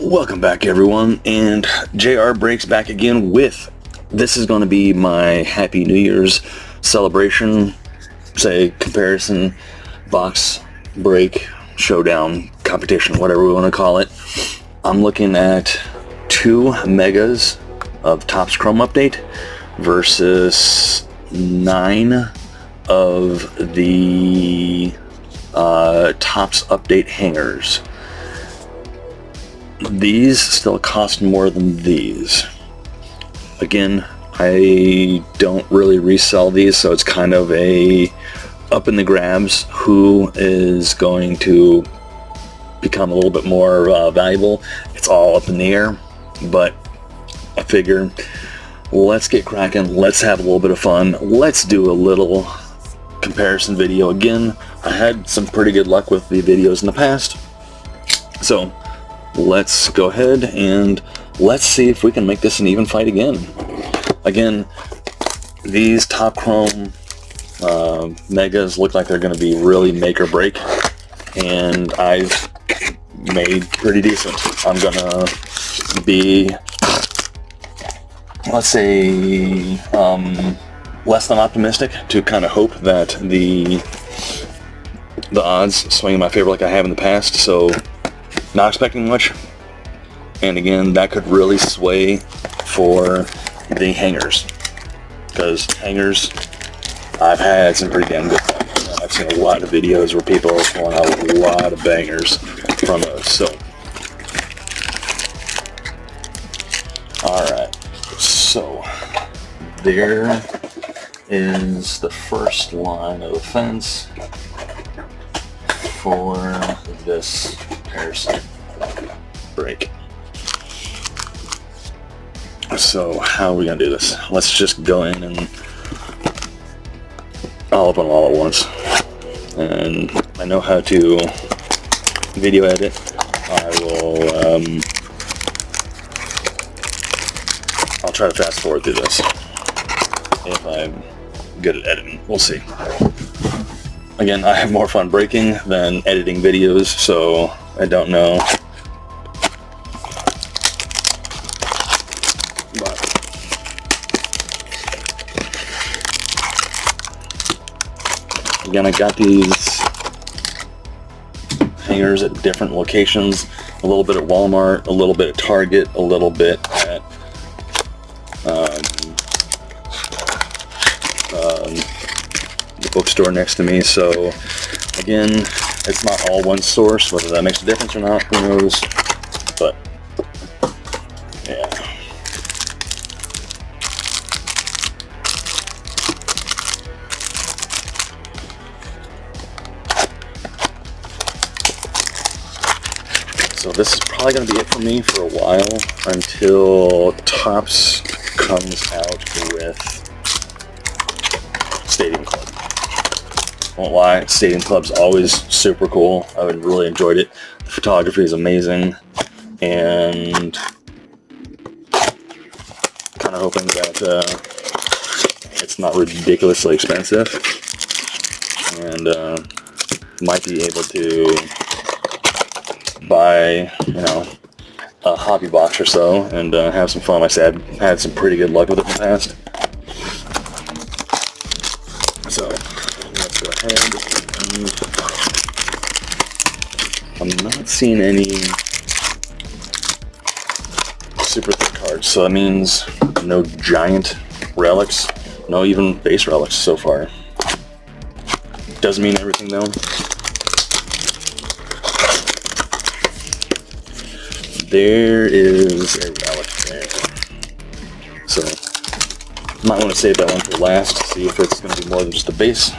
Welcome back, everyone, and JR Breaks back again with, this is going to be my Happy New Year's celebration, say, comparison, box break, showdown, competition, whatever we want to call it. I'm looking at 2 megas of Topps Chrome Update versus 9 of the Topps Update hangers. These still cost more than these. Again, I don't really resell these, so it's kind of a up in the grabs who is going to become a little bit more valuable. It's all up in the air, but I figure let's get cracking, let's have a little bit of fun, let's do a little comparison video. Again, I had some pretty good luck with the videos in the past, so let's go ahead and let's see if we can make this an even fight again. Again, these Top Chrome megas look like they're going to be really make or break, and I've made pretty decent. I'm going to be, let's say, less than optimistic to kind of hope that the odds swing in my favor like I have in the past, so not expecting much. And again, that could really sway for the hangers, because hangers, I've had some pretty damn good luck. I've seen a lot of videos where people are pulling out a lot of bangers from those. So, alright, so there is the first line of defense for this comparison break. So how are we gonna do this? Let's just go in and I'll open them all at once. And I know how to video edit. I will I'll try to fast forward through this if I'm good at editing. We'll see. Again, I have more fun breaking than editing videos, so I don't know. But again, I got these hangers at different locations. A little bit at Walmart, a little bit at Target, a little bit at the bookstore next to me. So again, it's not all one source. Whether that makes a difference or not, who knows? But yeah. So this is probably going to be it for me for a while until Topps comes out with Stadium Club. Won't lie, Stadium Club's always super cool. I really enjoyed it. The photography is amazing, and kind of hoping that it's not ridiculously expensive, and might be able to buy, you know, a hobby box or so and have some fun. Like I said, I've had some pretty good luck with it in the past. So let's go ahead. I'm not seeing any super thick cards, so that means no giant relics, no even base relics so far. Doesn't mean everything though. There is a relic there. So, might want to save that one for last, see if it's going to be more than just a base.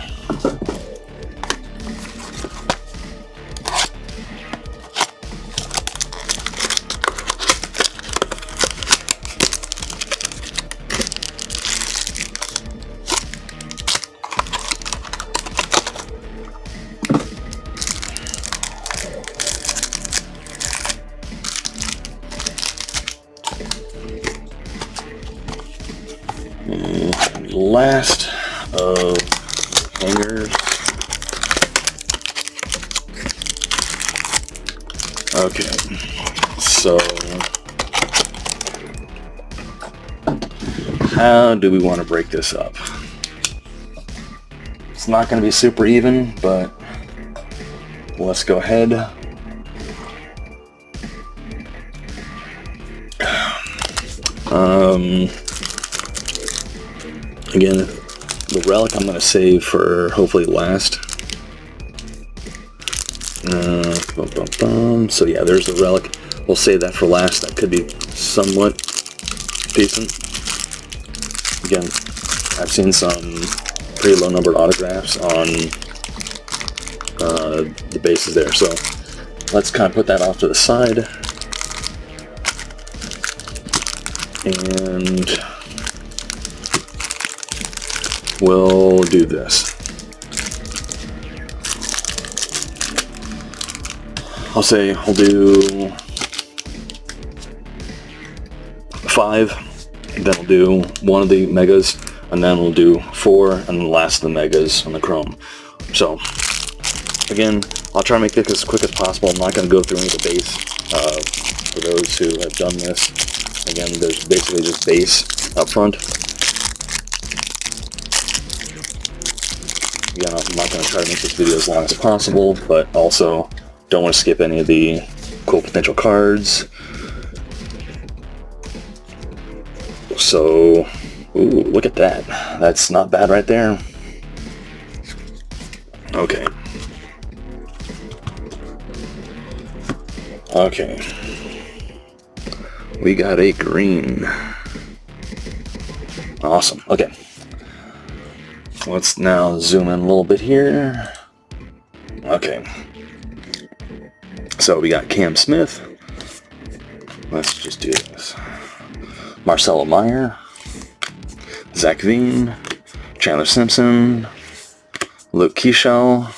Last of hangers Okay, so how do we want to break this up? It's not going to be super even, but let's go ahead. Again, the relic I'm going to save for hopefully last. So yeah, there's the relic. We'll save that for last. That could be somewhat decent. Again, I've seen some pretty low numbered autographs on the bases there. So let's kind of put that off to the side. And we'll do this. I'll say we'll do 5, then we'll do 1 of the megas, and then we'll do 4, and then the last of the megas on the chrome. So, again, I'll try to make this as quick as possible. I'm not going to go through any of the base for those who have done this. Again, there's basically just base up front. Again, I'm not going to try to make this video as long as possible, but also don't want to skip any of the cool potential cards. So, ooh, look at that. That's not bad right there. Okay. Okay. We got a green. Awesome. Okay. Let's now zoom in a little bit here. Okay. So we got Cam Smith. Let's just do this. Marcelo Meyer. Zach Veen. Chandler Simpson. Luke Keeschel.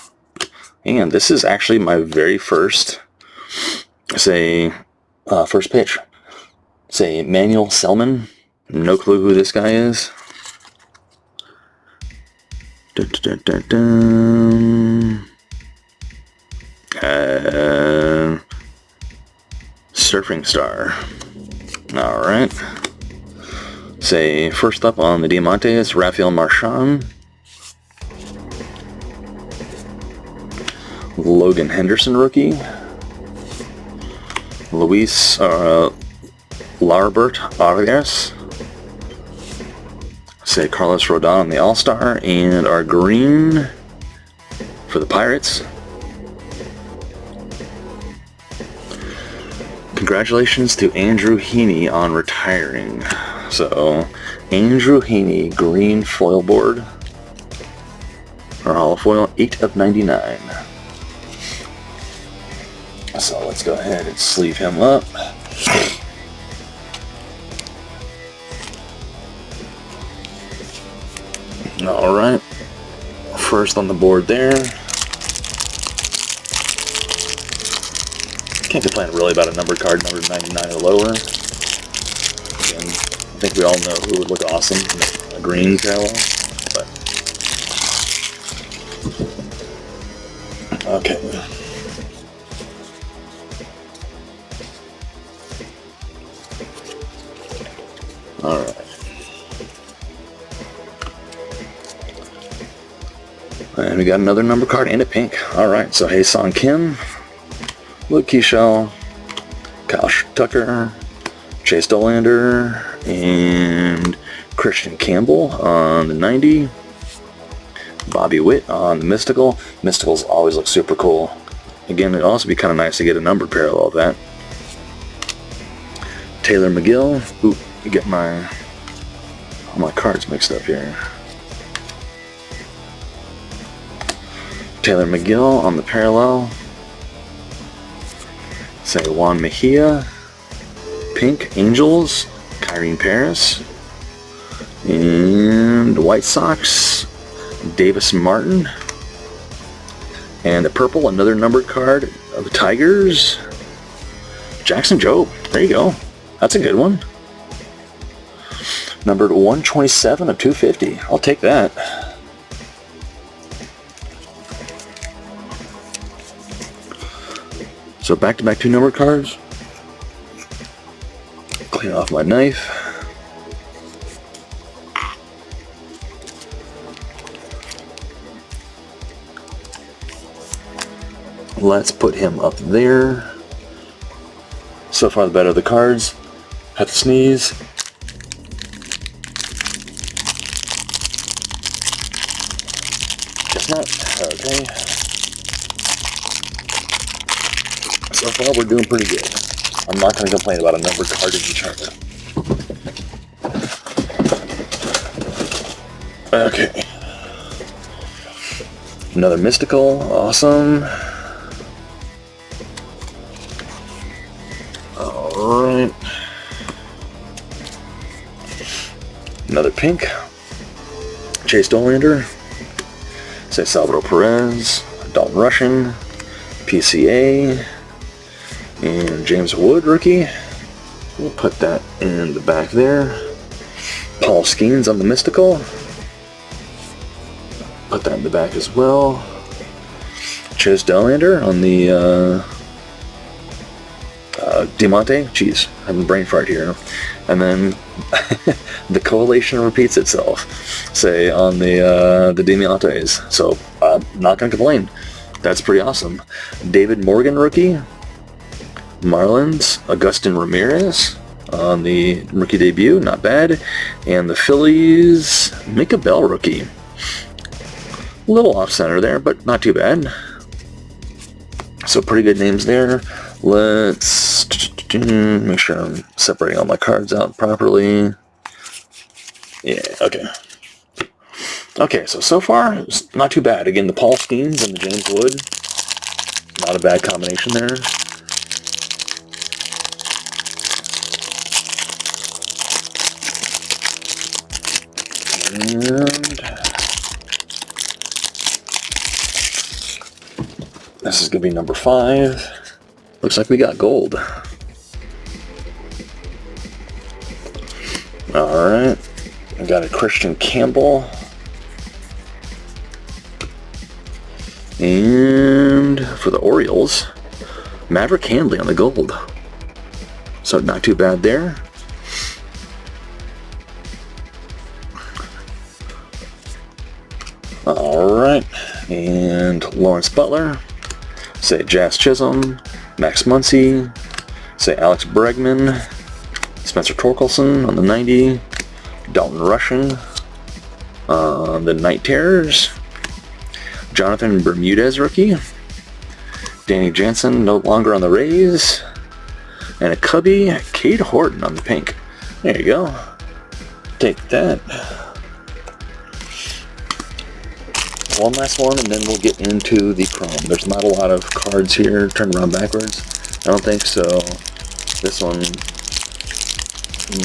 And this is actually my very first, first pitch. Manuel Selman. No clue who this guy is. Surfing Star. Alright. First up on the Diamantes, Rafael Marchand. Logan Henderson rookie. Luis Larbert Arias. Carlos Rodon on the All-Star. And our green for the Pirates. Congratulations to Andrew Heaney on retiring. So, Andrew Heaney, green foil board. Or holofoil, 8 of 99. So let's go ahead and sleeve him up. Alright. First on the board there. Can't complain really about a numbered card, numbered 99 or lower. Again, I think we all know who would look awesome in a green parallel. But okay. Alright. And we got another number card and a pink. Alright, so Hae-Sung Kim, Luke Keeschel, Kyle Tucker, Chase Dollander, and Christian Campbell on the 90. Bobby Witt on the Mystical. Mysticals always look super cool. Again, it'd also be kind of nice to get a numbered parallel of that. Taylor McGill. Ooh, you get all my cards mixed up here. Taylor McGill on the parallel. Juan Mejia. Pink Angels. Kyrene Paris. And White Sox. Davis Martin. And the purple, another numbered card of the Tigers. Jackson Jobe. There you go. That's a good one. Numbered 127 of 250. I'll take that. So back-to-back 2 numbered cards. Clean off my knife. Let's put him up there. So far the better of the cards. Have to sneeze. Guess not. Okay. So far we're doing pretty good. I'm not going to complain about a numbered card in each other. Okay. Another mystical. Awesome. Alright. Another pink. Chase Dollander. Say Salvador Perez. Dalton Rushing. PCA. And James Wood, rookie. We'll put that in the back there. Paul Skeens on the mystical. Put that in the back as well. Chase Dollander on the Diamante. Jeez, I'm having a brain fart here. And then the collation repeats itself. Say on the Diamantes. So I'm not gonna complain. That's pretty awesome. David Morgan, rookie. Marlins, Agustin Ramirez on the rookie debut, not bad. And the Phillies, Mika Bell, rookie. A little off-center there, but not too bad. So pretty good names there. Let's make sure I'm separating all my cards out properly. Yeah, okay. Okay, so far, it's not too bad. Again, the Paul Skeens and the James Wood. Not a bad combination there. And this is going to be number 5. Looks like we got gold. Alright. I got a Christian Campbell. And for the Orioles, Maverick Handley on the gold. So not too bad there. Alright, and Lawrence Butler, say Jazz Chisholm, Max Muncy, say Alex Bregman, Spencer Torkelson on the 90, Dalton Rushing on the Night Terrors, Jonathan Bermudez, rookie, Danny Jansen no longer on the Rays, and a Cubby, Cade Horton on the pink. There you go. Take that. One last one, and then we'll get into the Chrome. There's not a lot of cards here. Turn around backwards. I don't think so. This one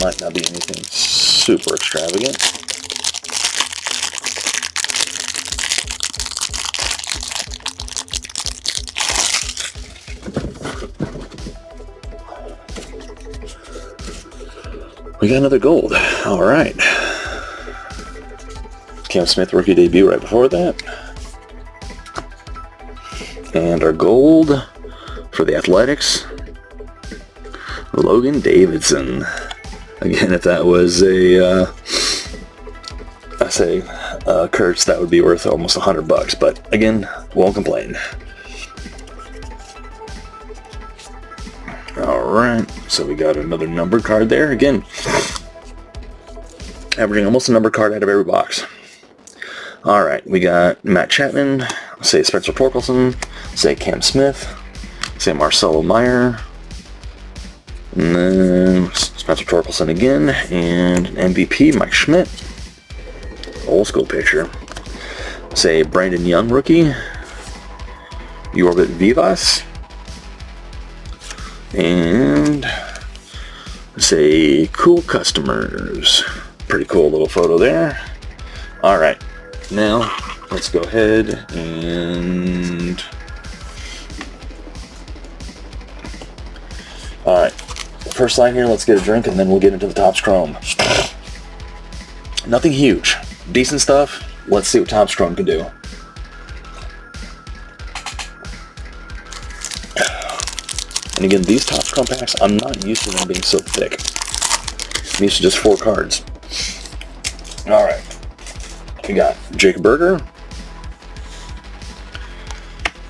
might not be anything super extravagant. We got another gold. All right. Cam Smith rookie debut right before that. And our gold for the Athletics, Logan Davidson. Again, if that was a, Kurtz, that would be worth almost $100. But again, won't complain. Alright, so we got another numbered card there. Again, averaging almost a numbered card out of every box. Alright, we got Matt Chapman, say Spencer Torkelson, say Cam Smith, say Marcelo Meyer, and then Spencer Torkelson again, and MVP Mike Schmidt, old school pitcher, say Brandon Young, rookie, Yorbit Vivas, and say Cool Customers. Pretty cool little photo there. Alright. Now, let's go ahead and... Alright, first line here, let's get a drink and then we'll get into the Topps Chrome. Nothing huge. Decent stuff. Let's see what Topps Chrome can do. And again, these Topps packs, I'm not used to them being so thick. I'm used to just 4 cards. Alright. We got Jake Burger.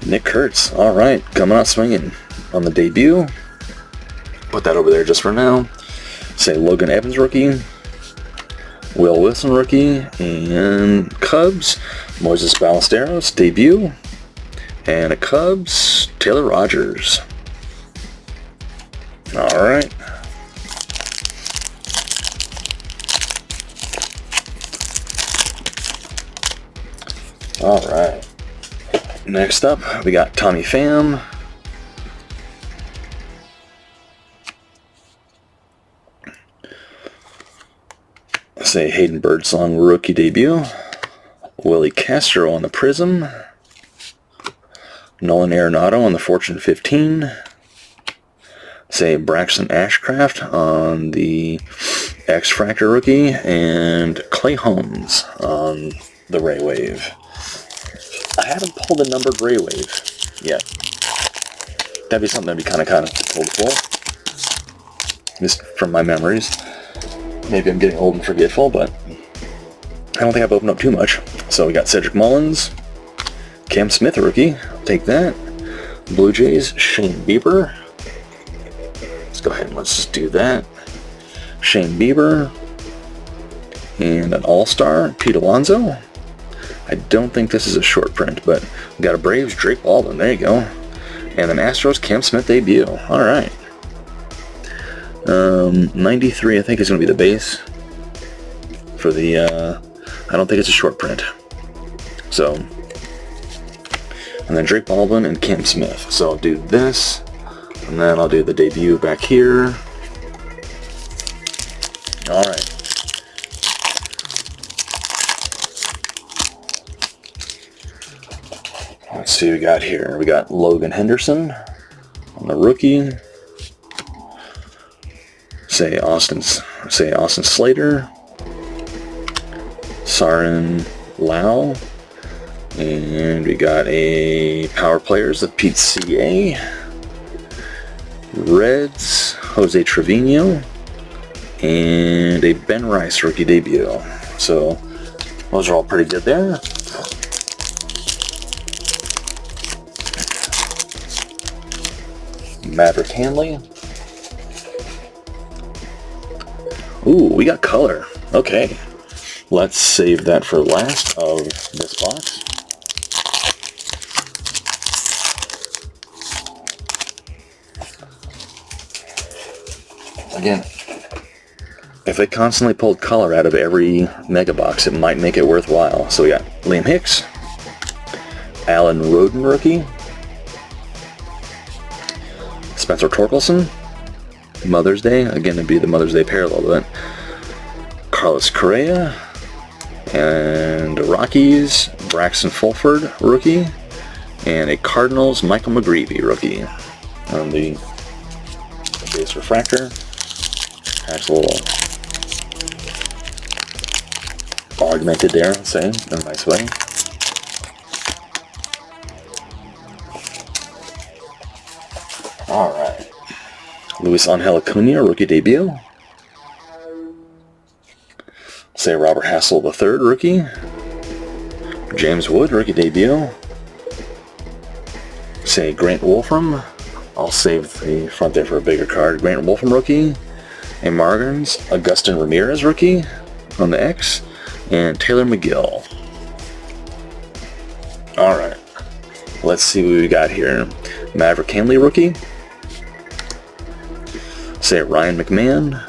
Nick Kurtz. Alright, coming out swinging on the debut. Put that over there just for now. Say Logan Evans rookie. Will Wilson rookie. And Cubs. Moises Ballesteros debut. And a Cubs, Taylor Rogers. Alright. Alright. Next up, we got Tommy Pham. Say Hayden Birdsong rookie debut. Willie Castro on the Prism. Nolan Arenado on the Fortune 15. Say Braxton Ashcraft on the X-Fractor rookie. And Clay Holmes on the Ray Wave. I haven't pulled a numbered Ray Wave yet. That'd be something that'd be kind of cool to pull. Just from my memories. Maybe I'm getting old and forgetful, but I don't think I've opened up too much. So we got Cedric Mullins, Cam Smith rookie, I'll take that. Blue Jays, Shane Bieber. Let's go ahead and let's just do that. Shane Bieber. And an All-Star, Pete Alonso. I don't think this is a short print, but we got a Braves, Drake Baldwin, there you go. And an Astros, Cam Smith debut. Alright. 93 I think is going to be the base. For the, I don't think it's a short print. So, and then Drake Baldwin and Cam Smith. So I'll do this, and then I'll do the debut back here. Alright. Let's see what we got here. We got Logan Henderson on the rookie. Say Austin Slater. Sarin Lau. And we got a Power Players of Pete C.A. Reds, Jose Trevino. And a Ben Rice rookie debut. So those are all pretty good there. Maverick Hanley. Ooh, we got color. Okay. Let's save that for last of this box. Again, if they constantly pulled color out of every mega box, it might make it worthwhile. So we got Liam Hicks, Alan Roden rookie, Spencer Torkelson, Mother's Day, again to be the Mother's Day parallel to it, Carlos Correa, and Rockies, Braxton Fulford rookie, and a Cardinals, Michael McGreevy rookie on the base refractor. That's a little augmented there, I'd say, in a nice way. Alright. Luis Angel Acuna, rookie debut. Say Robert Hassel III, rookie. James Wood, rookie debut. Say Grant Wolfram. I'll save the front there for a bigger card. Grant Wolfram, rookie. A Margins, Augustin Ramirez, rookie on the X. And Taylor McGill. Alright. Let's see what we got here. Maverick Hanley, rookie. Say Ryan McMahon.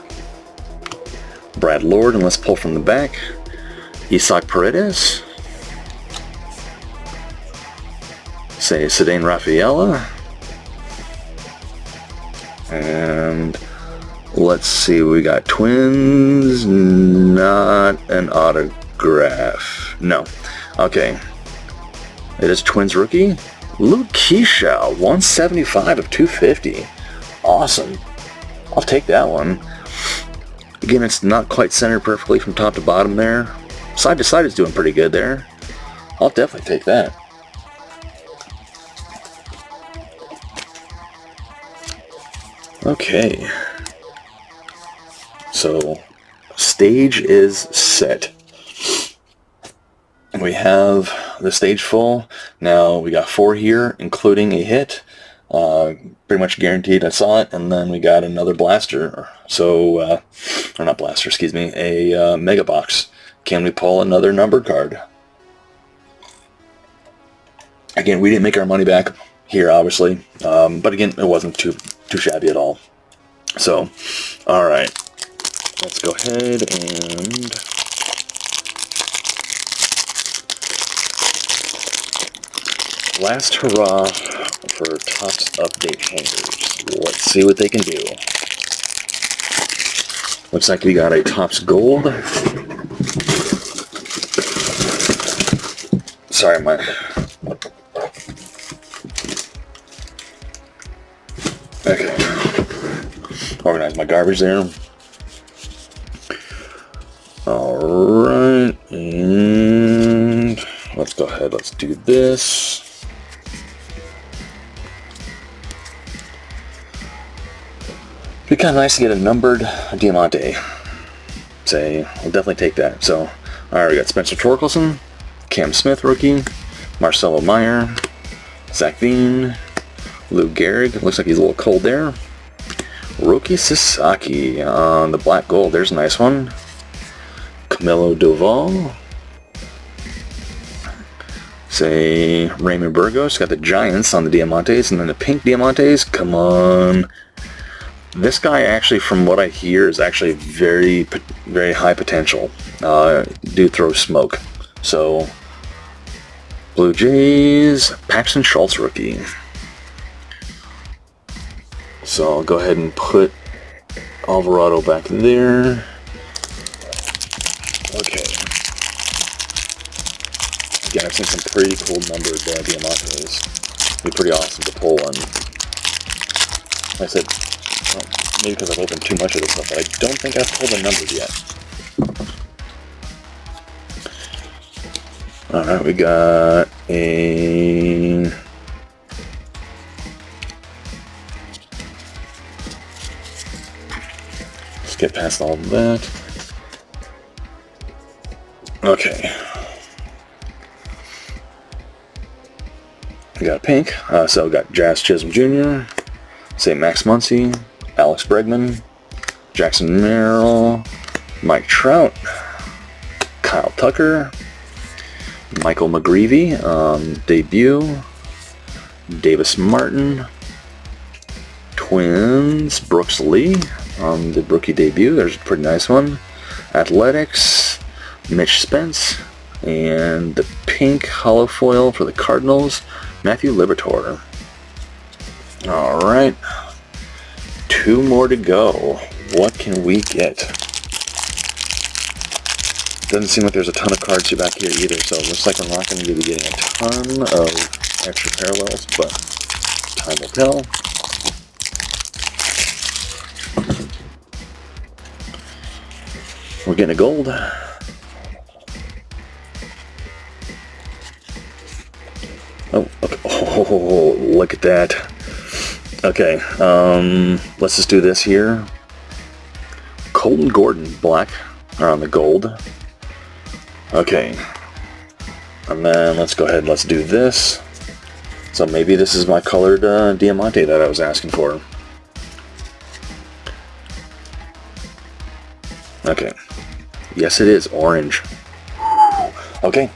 Brad Lord, and let's pull from the back. Isaac Paredes. Say Cedane Rafaela. And let's see, we got Twins, not an autograph. No. Okay. It is Twins rookie. Luke Keisha, 175 of 250. Awesome. I'll take that one. Again, it's not quite centered perfectly from top to bottom there. Side to side is doing pretty good there. I'll definitely take that. Okay. So, stage is set. We have the stage full. Now we got 4 here, including a hit. Pretty much guaranteed I saw it. And then we got another blaster. So, or not blaster, excuse me, a mega box. Can we pull another numbered card? Again, we didn't make our money back here, obviously. But again, it wasn't too shabby at all. So, alright. Let's go ahead and... last hurrah for Topps Update hangers. Let's see what they can do. Looks like we got a Topps Gold. Sorry, my... Okay. Organize my garbage there. Alright, and let's go ahead, let's do this. It'd be kind of nice to get a numbered Diamante. Say, we'll definitely take that. So, alright, we got Spencer Torkelson, Cam Smith rookie, Marcelo Meyer, Zach Veen, Lou Gehrig. Looks like he's a little cold there. Roki Sasaki on the black gold. There's a nice one. Camilo Doval. Say Raymond Burgos. Got the Giants on the Diamantes, and then the pink Diamantes. Come on. This guy actually, from what I hear, is actually very high potential. Do throw smoke. So, Blue Jays, Paxton Schultz rookie. So I'll go ahead and put Alvarado back there. Okay. Again, I've seen some pretty cool numbered Diamantes. It'd be pretty awesome to pull one. Like I said, well, maybe because I've opened too much of this stuff, but I don't think I've pulled a numbered yet. Alright, we got a... let's get past all of that. Okay. We got a pink, so we got Jazz Chisholm Jr., say Max Muncy, Alex Bregman, Jackson Merrill, Mike Trout, Kyle Tucker, Michael McGreevy, debut, Davis Martin, Twins, Brooks Lee, the rookie debut, there's a pretty nice one, Athletics, Mitch Spence, and the pink hollow foil for the Cardinals, Matthew Liberatore. Alright, 2 more to go. What can we get? Doesn't seem like there's a ton of cards back here either, so it looks like we're not going to be getting a ton of extra parallels, but time will tell. We're getting a gold. Oh, okay. Oh, look at that. Okay, let's just do this here. Colton Gordon, black, on the gold. Okay, and then let's go ahead, let's do this. So maybe this is my colored Diamante that I was asking for. Okay, yes it is, orange. Okay,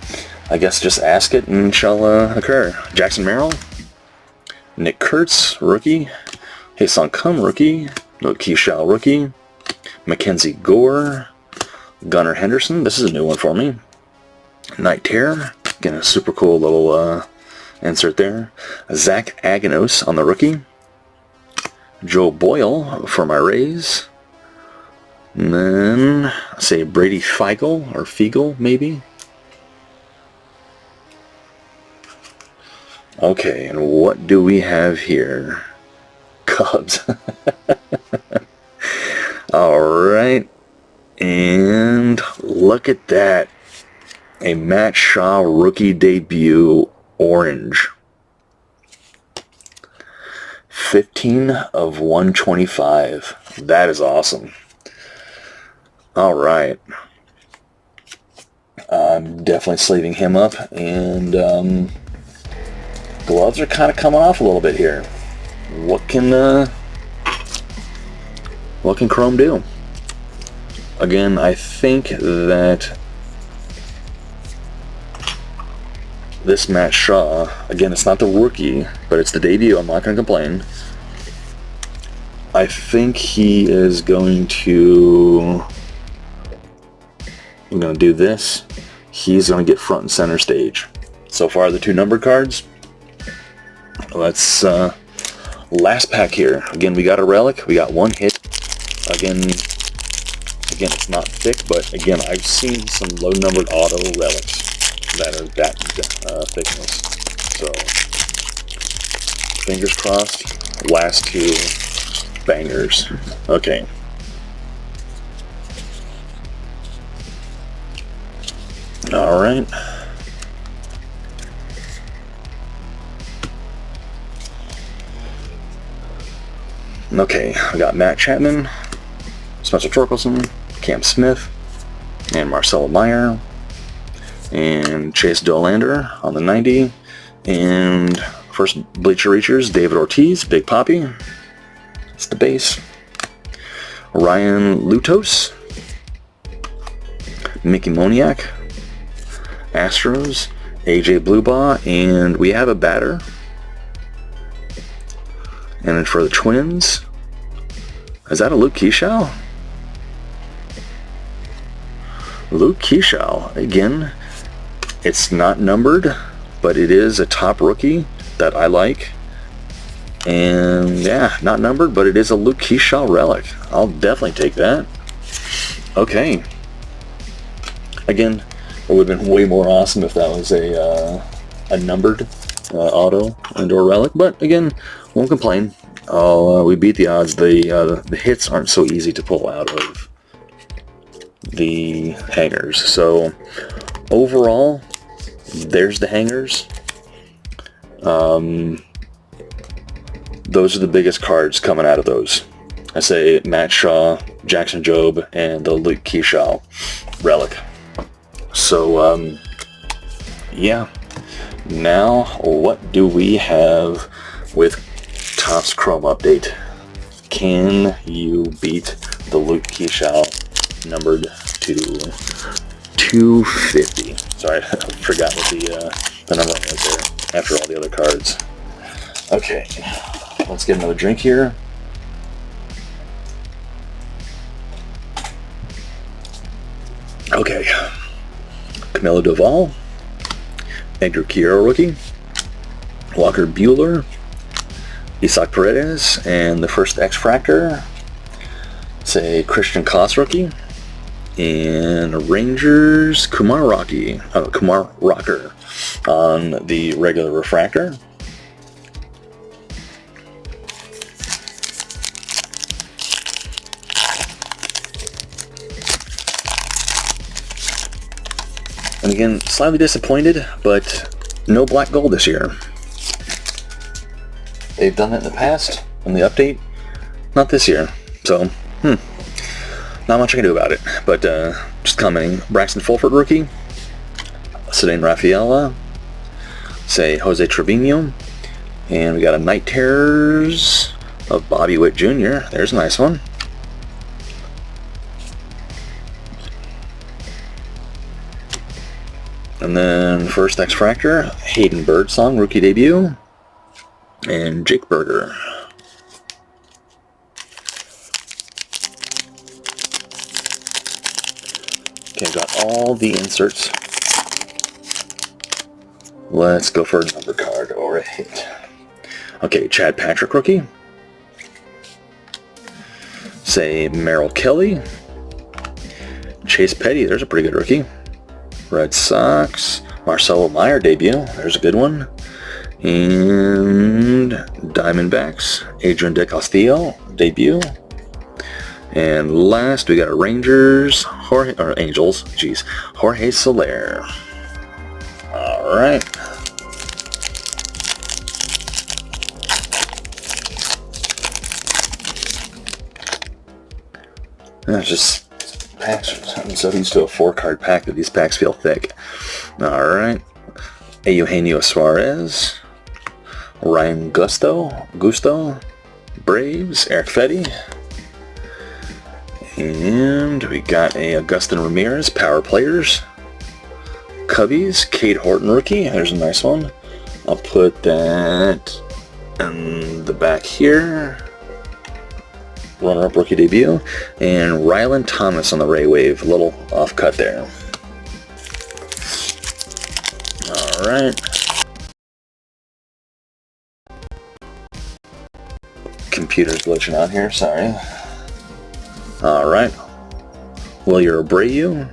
I guess just ask it and it shall occur. Jackson Merrill, Nick Kurtz, rookie, Hae-Sung Kim, rookie, Keishal, rookie, Mackenzie Gore, Gunnar Henderson, this is a new one for me, Night Terror, again a super cool little insert there, Zach Aganos on the rookie, Joe Boyle for my Rays, and then say Brady Feigl, or Feigl maybe. Okay, and what do we have here? Cubs. Alright, and look at that. A Matt Shaw rookie debut, orange. 15 of 125. That is awesome. All right. I'm definitely sleeving him up, and gloves are kind of coming off a little bit here. What can Chrome do? Again, I think that this Matt Shaw, again, it's not the rookie, but it's the debut. I'm not going to complain. I think he is going to... We're going to do this. He's going to get front and center stage. So far, the 2 numbered cards. Let's... last pack here. Again, we got a relic. We got 1 hit. Again, it's not thick, but again, I've seen some low-numbered auto relics that are that thickness. So, fingers crossed. Last 2 bangers. Okay. All right. Okay, I got Matt Chapman, Spencer Torkelson, Cam Smith, and Marcelo Meyer, and Chase Dolander on the 90, and first Bleacher Reachers, David Ortiz, Big Poppy, that's the base, Ryan Lutos, Mickey Moniak, Astros, AJ Bluebaugh, and we have a batter. And then for the Twins, is that a Luke Keyshaw? Luke Keyshaw, again, it's not numbered, but it is a top rookie that I like. And yeah, not numbered, but it is a Luke Keyshaw relic. I'll definitely take that. Okay. Again, it would have been way more awesome if that was a numbered auto and/or relic, but again, won't complain. We beat the odds. The hits aren't so easy to pull out of the hangers. So overall, there's the hangers. Those are the biggest cards coming out of those. I say Matt Shaw, Jackson Jobe, and the Luke Keyshaw relic. So, yeah. Now, what do we have with Topps Chrome Update? Can you beat the Luke Keyshaw numbered to 250? Sorry, I forgot what the number was there after all the other cards. Okay, let's get another drink here. Okay, Camilo Doval, Edgar Quiero rookie, Walker Buehler, Isaac Paredes, and the first X-Fractor, say Christian Koss rookie, and Rangers Kumar Rocker on the regular refractor. And again, slightly disappointed, but no black gold this year. They've done that in the past, in the update, not this year. So, not much I can do about it. But just commenting, Braxton Fulford rookie, Ceddanne Rafaela, say Jose Trevino, and we got a Night Terrors of Bobby Witt Jr. There's a nice one. And then first X-Fractor, Hayden Birdsong, rookie debut, and Jake Berger. Okay, got all the inserts. Let's go for a number card or a hit. Okay, Chad Patrick rookie. Say Merrill Kelly. Chase Petty, there's a pretty good rookie. Red Sox, Marcelo Meyer debut, there's a good one. And Diamondbacks, Adrian De Castillo debut. And last we got a Rangers, Angels, Jorge Soler. Alright. That's just packs. I'm so used to a 4-card pack that these packs feel thick. Alright. A Eugenio Suarez. Ryan Gusto. Braves. Eric Fetty. And we got a Augustin Ramirez, Power Players. Cubbies, Cade Horton rookie. There's a nice one. I'll put that in the back here. Runner-up rookie debut. And Rylan Thomas on the Ray Wave. A little off-cut there. Alright. Computer's glitching out here, sorry. Alright. Wilyer Abreu.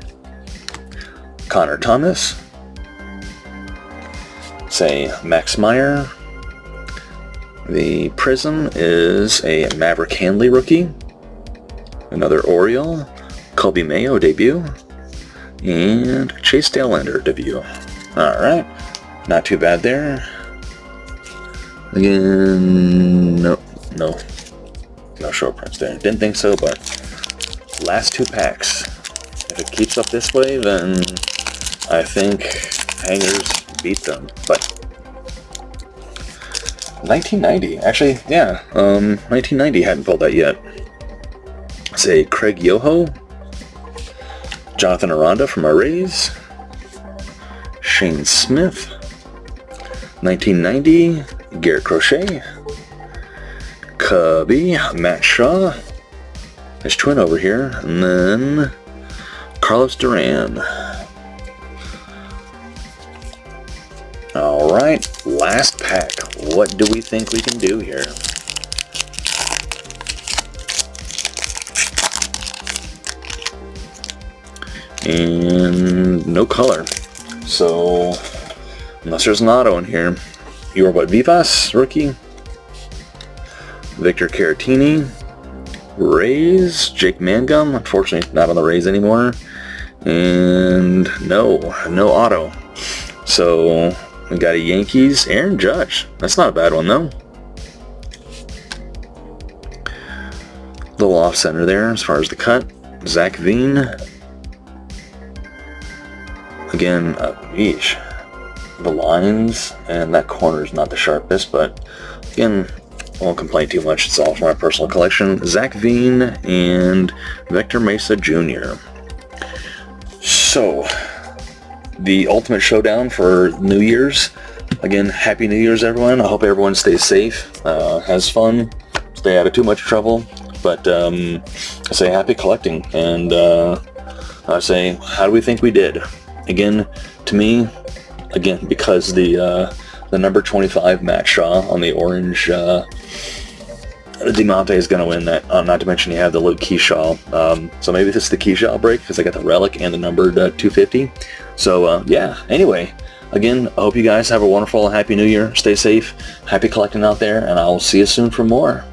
Connor Thomas. Say Max Meyer. The Prism is a Maverick Handley rookie. Another Oriole. Colby Mayo debut. And Chase Daylander debut. Alright. Not too bad there. Again, no short prints there. Didn't think so, but last 2 packs. If it keeps up this way, then I think hangers beat them. But 1990, actually, yeah, 1990 hadn't pulled that yet. Say Craig Yoho, Jonathan Aranda from our Rays, Shane Smith, 1990, Garrett Crochet, Cubby, Matt Shaw, there's twin over here, and then Carlos Duran. Alright, last pack. What do we think we can do here? And no color. So, unless there's an auto in here. Yorba Vivas, rookie. Victor Caratini. Rays, Jake Mangum. Unfortunately, not on the Rays anymore. And no auto. So, we got a Yankees, Aaron Judge. That's not a bad one, though. Little off-center there as far as the cut. Zach Veen. Again, yeesh. The lines and that corner is not the sharpest, but again, I won't complain too much. It's all from my personal collection. Zach Veen and Victor Mesa Jr. So, the ultimate showdown for New Year's. Again, Happy New Year's, everyone. I hope everyone stays safe, has fun, stay out of too much trouble. But I say happy collecting, and I say, how do we think we did? Again, to me, again, because the number 25 Matt Shaw on the orange DeMonte is going to win that. Not to mention you have the Luke Keyshaw. So maybe this is the Keyshaw break because I got the relic and the numbered 250. So yeah, anyway, again, I hope you guys have a wonderful Happy New Year. Stay safe. Happy collecting out there, and I'll see you soon for more.